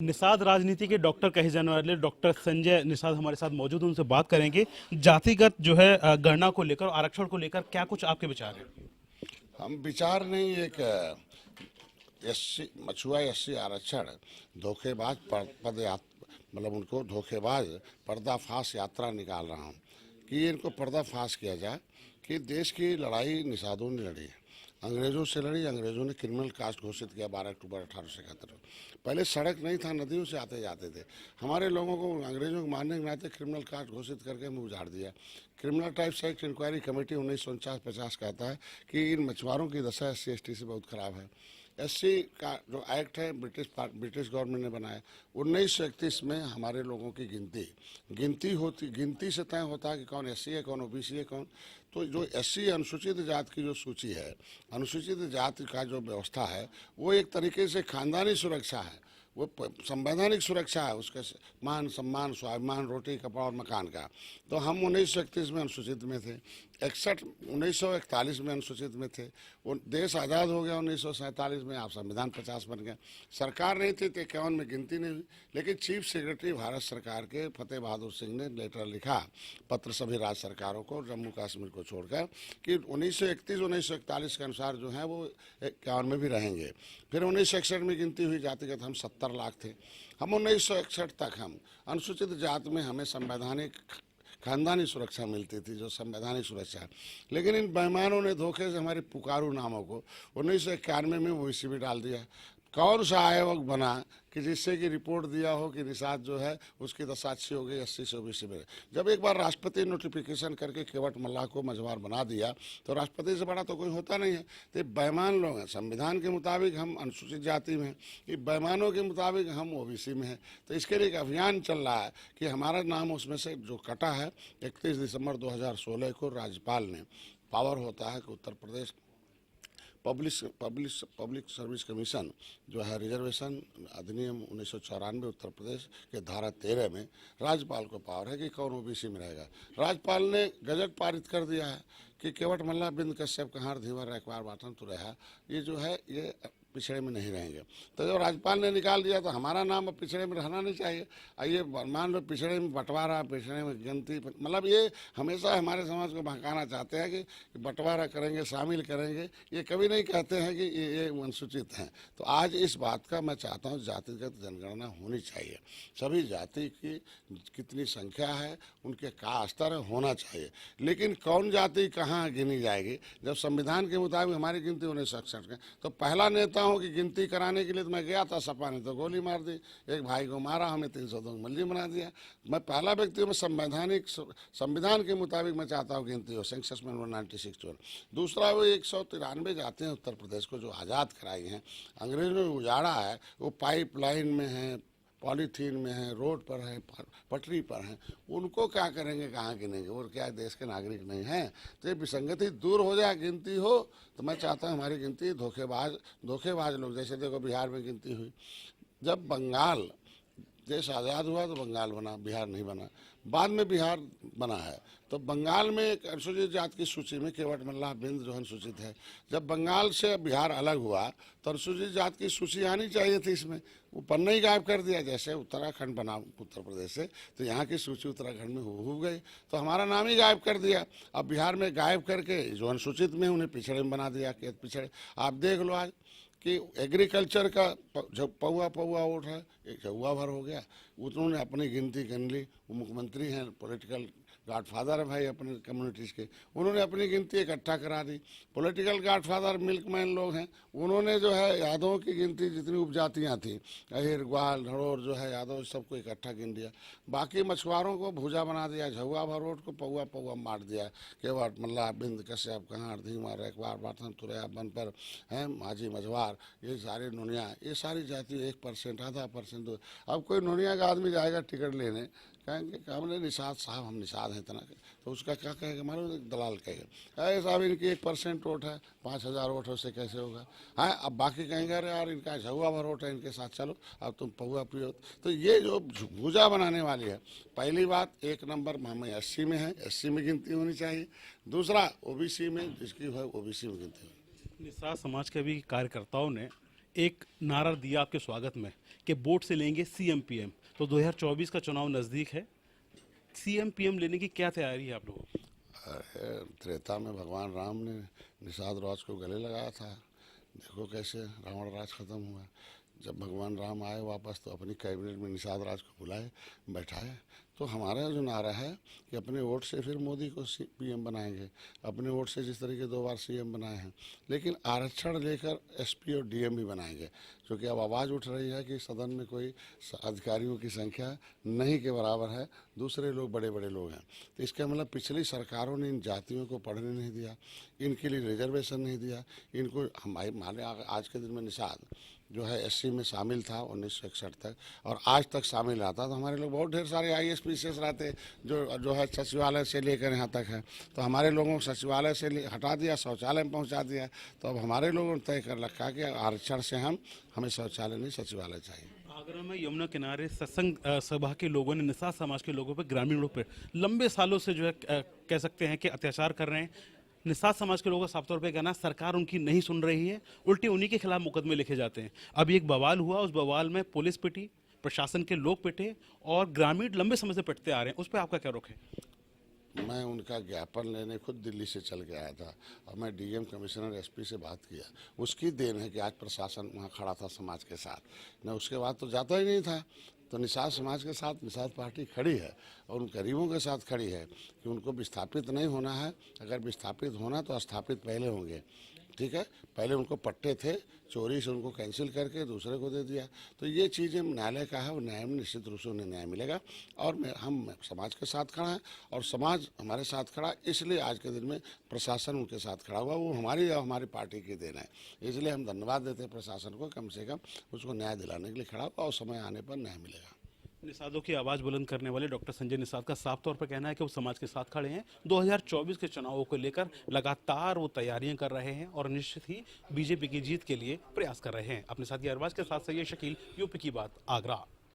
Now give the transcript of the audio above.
निषाद राजनीति के डॉक्टर कहे जाने वाले डॉक्टर संजय निषाद हमारे साथ मौजूद हैं, उनसे बात करेंगे। जातिगत जो है गणना को लेकर, आरक्षण को लेकर क्या कुछ आपके विचार हैं? हम विचार नहीं, एक एससी मछुआ एससी आरक्षण धोखेबाज मतलब उनको धोखेबाज पर्दाफाश यात्रा निकाल रहा हूँ कि इनको पर्दाफाश किया जाए कि देश की लड़ाई निषादों ने लड़ी है, अंग्रेज़ों से लड़ी। अंग्रेज़ों ने क्रिमिनल कास्ट घोषित किया 12 अक्टूबर 1871 में। पहले सड़क नहीं था, नदियों से आते जाते थे। हमारे लोगों को अंग्रेज़ों को मारने के नाते क्रिमिनल कास्ट घोषित करके हमें उजाड़ दिया। Criminal types act inquiry committee 1949-50 कहता है कि इन मछुआरों की दशा SC ST से बहुत ख़राब है। SC का जो एक्ट है ब्रिटिश गवर्नमेंट ने बनाया 1931 में। हमारे लोगों की गिनती से तय होता है कि कौन SC है, कौन OBC है, कौन। तो जो SC अनुसूचित जाति की जो सूची है, अनुसूचित जाति का जो व्यवस्था है, वो एक तरीके से खानदानी सुरक्षा है, वो संवैधानिक सुरक्षा है, उसके मान सम्मान स्वाभिमान रोटी कपड़ा और मकान का। तो हम 1931 में अनुसूचित में थे, 1941 में अनुसूचित में थे। वो देश आज़ाद हो गया 1947 में, आप संविधान 50 बन गया। सरकार नहीं थी तो 51 में गिनती नहीं हुई। लेकिन चीफ सेक्रेटरी भारत सरकार के फतेह बहादुर सिंह ने लेटर लिखा, पत्र सभी राज्य सरकारों को जम्मू कश्मीर को छोड़कर, कि 1941 के अनुसार जो है वो 51 में भी रहेंगे। फिर 1961 में गिनती हुई जातिगत, हम 70 लाख थे। हम 1961 तक हम अनुसूचित जाति में हमें संवैधानिक खानदानी सुरक्षा मिलती थी, जो संवैधानिक सुरक्षा। लेकिन इन बेईमानों ने धोखे से हमारे पुकारू नामों को 1991 में OBC में डाल दिया। कौन सा आयोग बना कि जिससे कि रिपोर्ट दिया हो कि निषाद जो है उसकी दशा अच्छी हो गई, 80 से OBC में। जब एक बार राष्ट्रपति नोटिफिकेशन करके केवट मल्लाह को मझवार बना दिया तो राष्ट्रपति से बड़ा तो कोई होता नहीं है। तो बेईमान लोग हैं। संविधान के मुताबिक हम अनुसूचित जाति में हैं, ये बेईमानों के मुताबिक हम OBC में हैं। तो इसके लिए एक अभियान चल रहा है कि हमारा नाम उसमें से जो कटा है, 31 दिसंबर 2016 को राज्यपाल ने पावर होता है कि Uttar Pradesh public service commission जो है, रिजर्वेशन अधिनियम 1994 उत्तर प्रदेश के धारा 13 में राज्यपाल को पावर है कि कौन OBC में रहेगा। राज्यपाल ने गजट पारित कर दिया है कि केवट मल्लाह बिंद कश्यप कहार धीवर रखवार बाटन तो रहा, ये जो है ये पिछड़े में नहीं रहेंगे। तो जब राज्यपाल ने निकाल दिया तो हमारा नाम अब पिछड़े में रहना नहीं चाहिए। ये मान लो पिछड़े में बंटवारा, पिछड़े में गिनती, मतलब ये हमेशा हमारे समाज को भड़काना चाहते हैं कि बंटवारा करेंगे, शामिल करेंगे। ये कभी नहीं कहते हैं कि ये अनुसूचित हैं। तो आज इस बात का मैं चाहता हूँ, जातिगत जनगणना होनी चाहिए। सभी जाति की कितनी संख्या है, उनके का स्तर होना चाहिए। लेकिन कौन जाति कहाँ गिनी जाएगी? जब संविधान के मुताबिक हमारी गिनती 1961 के, तो पहला नेता की गिनती कराने के लिए तो मैं गया था, सपा ने तो गोली मार दी, एक भाई को मारा, हमें 302 मल्ली बना दिया। मैं पहला व्यक्ति हूँ, संविधान के मुताबिक मैं चाहता हूँ गिनती हो, सेंसस में 96। दूसरा, वो 193 जाते हैं उत्तर प्रदेश को जो आज़ाद कराई हैं, अंग्रेजों ने उजाड़ा है, वो पाइपलाइन में है, पॉलीथीन में है, रोड पर है, पटरी पर हैं, उनको क्या करेंगे, कहाँ गिनेंगे? और क्या देश के नागरिक नहीं हैं? तो ये विसंगति दूर हो जाए, गिनती हो। तो मैं चाहता हूँ हमारी गिनती धोखेबाज लोग, जैसे देखो बिहार में गिनती हुई, जब बंगाल देश आज़ाद हुआ तो बंगाल बना, बिहार नहीं बना। बाद में बिहार बना है। तो बंगाल में एक अनुसूचित जाति की सूची में केवट मल्लाह बिंद जो अनुसूचित है। जब बंगाल से बिहार अलग हुआ तो अनुसूचित जाति की सूची आनी चाहिए थी, इसमें वो पन्ना ही गायब कर दिया। जैसे उत्तराखंड बना उत्तर प्रदेश से, तो यहाँ की सूची उत्तराखंड में हो गई, तो हमारा नाम ही गायब कर दिया। अब बिहार में गायब करके जो अनुसूचित में उन्हें पिछड़े में बना दिया कि पिछड़े। आप देख लो आज कि एग्रीकल्चर का जो पौआ वोट है, एक हुआ भर हो गया। उन्होंने अपनी गिनती गिन ली। वो मुख्यमंत्री हैं, पॉलिटिकल गॉडफादर है भाई अपने कम्युनिटीज़ के, उन्होंने अपनी गिनती इकट्ठा करा दी। पॉलिटिकल गॉडफादर मिल्कमैन लोग हैं, उन्होंने जो है यादवों की गिनती जितनी उपजातियाँ थी, अहिर ग्वाल धड़ोर जो है यादव, सबको इकट्ठा गिन दिया। बाकी मछुआरों को भूजा बना दिया, झुआ भरोट को पौआ मार दिया। केवट मल्लाह बिंद कश्यप कहार धीवर रखवार बाटन तुरैया बनपर हैं, माझी मझवार, ये सारे नुनिया, ये सारी जाति 1%, आधा %। अब कोई नुनिया का आदमी जाएगा टिकट लेने, कहेंगे कि हमने निषाद साहब, हम निषाद हैं इतना, तो उसका क्या कहेगा? मालूम, दलाल कहेगा अरे साहब इनकी 1% वोट है, 5000 वोट से कैसे होगा? हाँ, अब बाकी कहेंगे अरे यार इनका झुआ भर वोट है, इनके साथ चलो, अब तुम पौआ पियो। तो ये जो भूजा बनाने वाली है, पहली बात, 1 नंबर हम SC में है, SC में गिनती होनी चाहिए। दूसरा, OBC में जिसकी है OBC में गिनती होनी। निषाद समाज के भी कार्यकर्ताओं ने एक नारा दिया आपके स्वागत में कि वोट से लेंगे सीएम पीएम, तो 2024 का चुनाव नज़दीक है, सीएम पीएम लेने की क्या तैयारी है आप लोगों की? अरे त्रेता में भगवान राम ने निषाद राज को गले लगाया था, देखो कैसे रावण राज खत्म हुआ। जब भगवान राम आए वापस तो अपनी कैबिनेट में निषाद राज को बुलाए, बैठाए। तो हमारा जो नारा है कि अपने वोट से फिर मोदी को पीएम बनाएंगे, अपने वोट से जिस तरीके 2 बार सीएम बनाए हैं, लेकिन आरक्षण लेकर एसपी और डीएम भी बनाएंगे। क्योंकि अब आवाज़ उठ रही है कि सदन में कोई अधिकारियों की संख्या नहीं के बराबर है, दूसरे लोग बड़े बड़े लोग हैं। तो इसका मतलब पिछली सरकारों ने इन जातियों को पढ़ने नहीं दिया, इनके लिए रिजर्वेशन नहीं दिया, इनको हमारे माने आज के दिन में निषाद जो है एससी में शामिल था 1961 तक, और आज तक शामिल रहता। तो हमारे लोग बहुत ढेर सारे आईएएस पीसीएस रहते जो है सचिवालय से लेकर यहाँ तक है। तो हमारे लोगों को सचिवालय से हटा दिया, शौचालय में पहुँचा दिया। तो अब हमारे लोगों ने तय कर रखा कि आरक्षण से हमें शौचालय नहीं सचिवालय चाहिए। आगरा में यमुना किनारे सत्संग सभा के लोगों ने निषाद समाज के लोगों पर, ग्रामीणों पर लंबे सालों से जो है कह सकते हैं कि अत्याचार कर रहे हैं। निषाद समाज के लोगों का साफ तौर पे कहना, सरकार उनकी नहीं सुन रही है, उल्टे उन्हीं के खिलाफ मुकदमे लिखे जाते हैं। अभी एक बवाल हुआ, उस बवाल में पुलिस पिटी, प्रशासन के लोग पिटे और ग्रामीण लंबे समय से पिटते आ रहे हैं। उस पर आपका क्या रुख है? मैं उनका ज्ञापन लेने खुद दिल्ली से चल के आया था और मैं डीएम कमिश्नर एसपी से बात किया। उसकी देन है कि आज प्रशासन वहाँ खड़ा था समाज के साथ, न उसके बाद तो जाता ही नहीं था। तो निषाद समाज के साथ निषाद पार्टी खड़ी है और उन गरीबों के साथ खड़ी है कि उनको विस्थापित नहीं होना है। अगर विस्थापित होना तो स्थापित पहले होंगे, ठीक है। पहले उनको पट्टे थे, चोरी से उनको कैंसिल करके दूसरे को दे दिया। तो ये चीज़ें न्यायालय का है, वो न्याय में निश्चित रूप से उन्हें न्याय मिलेगा। और हम समाज के साथ खड़ा है और समाज हमारे साथ खड़ा, इसलिए आज के दिन में प्रशासन उनके साथ खड़ा हुआ। वो हमारी पार्टी की देन है, इसलिए हम धन्यवाद देते हैं प्रशासन को, कम से कम उसको न्याय दिलाने के लिए खड़ा हुआ और समय आने पर न्याय मिलेगा। निषादों की आवाज़ बुलंद करने वाले डॉक्टर संजय निषाद का साफ तौर पर कहना है कि वो समाज के साथ खड़े हैं। 2024 के चुनावों को लेकर लगातार वो तैयारियां कर रहे हैं और निश्चित ही बीजेपी की जीत के लिए प्रयास कर रहे हैं। अपने साथी अरबाज के साथ सैयद शकील, यूपी की बात, आगरा।